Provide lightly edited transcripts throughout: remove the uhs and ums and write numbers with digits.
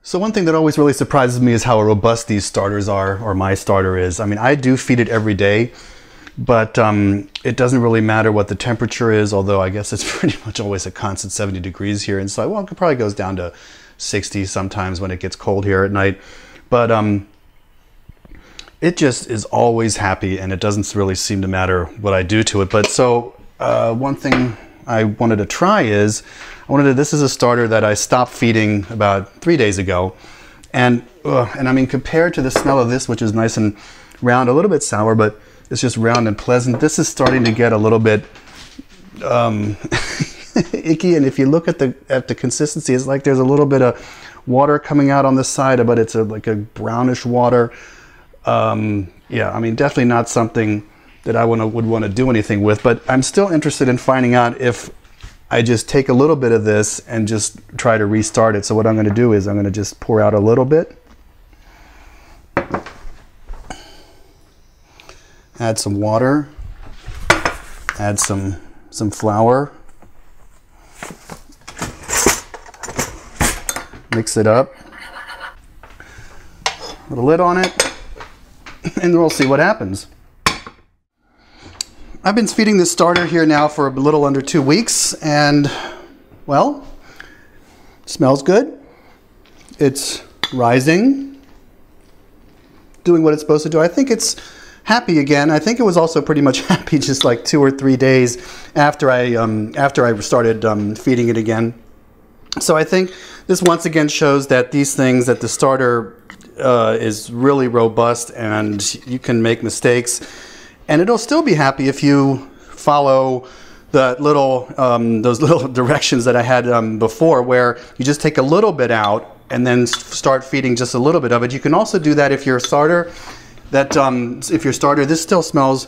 So one thing that always really surprises me is how robust these starters are, or my starter is. I mean, I do feed it every day, but it doesn't really matter what the temperature is, although I guess it's pretty much always a constant 70 degrees here inside. Well, it probably goes down to 60 sometimes when it gets cold here at night. But it just is always happy, and it doesn't really seem to matter what I do to it. But so one thing I wanted to try is, this is a starter that I stopped feeding about 3 days ago. And I mean, compared to the smell of this, which is nice and round, a little bit sour, but it's just round and pleasant. This is starting to get a little bit icky. And if you look at the consistency, it's like there's a little bit of water coming out on the side, but it's like a brownish water. Yeah, I mean, definitely not something that I would want to do anything with, but I'm still interested in finding out if I just take a little bit of this and just try to restart it. So what I'm going to do is I'm going to just pour out a little bit. Add some water. Add some flour. Mix it up. Put a lid on it, and we'll see what happens. I've been feeding this starter here now for a little under 2 weeks, and well, it smells good. It's rising, doing what it's supposed to do. I think it's happy again. I think it was also pretty much happy just like 2 or 3 days after I started feeding it again. So I think this once again shows that these things, that the starter is really robust, and you can make mistakes. And it'll still be happy if you follow the little, those little directions that I had before, where you just take a little bit out and then start feeding just a little bit of it. You can also do that if your starter, this still smells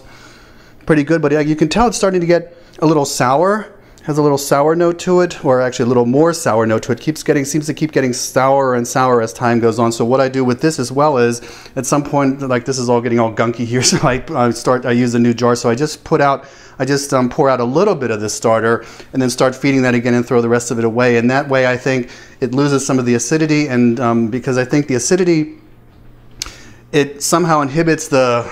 pretty good, but you can tell it's starting to get a little sour. Has a little sour note to it, or actually a little more sour note to it. Seems to keep getting sourer and sourer as time goes on. So what I do with this as well is, at some point, like this is all getting all gunky here, so I use a new jar. So I just pour out a little bit of this starter, and then start feeding that again and throw the rest of it away. And that way, I think it loses some of the acidity, and because I think the acidity, it somehow inhibits the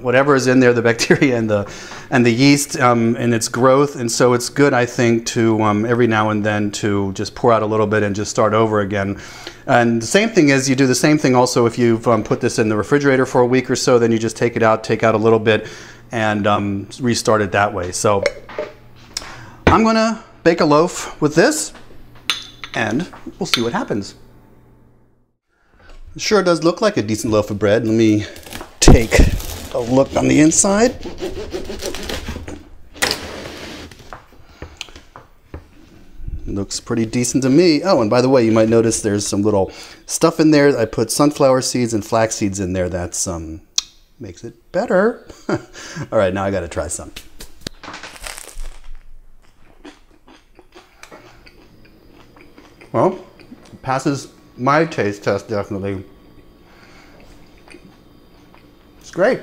whatever is in there, the bacteria and the yeast and its growth. And so it's good, I think, to every now and then to just pour out a little bit and just start over again. And the same thing is, you do the same thing also if you've put this in the refrigerator for a week or so. Then you just take out a little bit and restart it that way. So I'm gonna bake a loaf with this, and we'll see what happens. It sure does look like a decent loaf of bread. Let me take a look on the inside. Looks pretty decent to me. Oh, and by the way, you might notice there's some little stuff in there. I put sunflower seeds and flax seeds in there. That's makes it better. All right, now I got to try some. Well, it passes my taste test, definitely. It's great.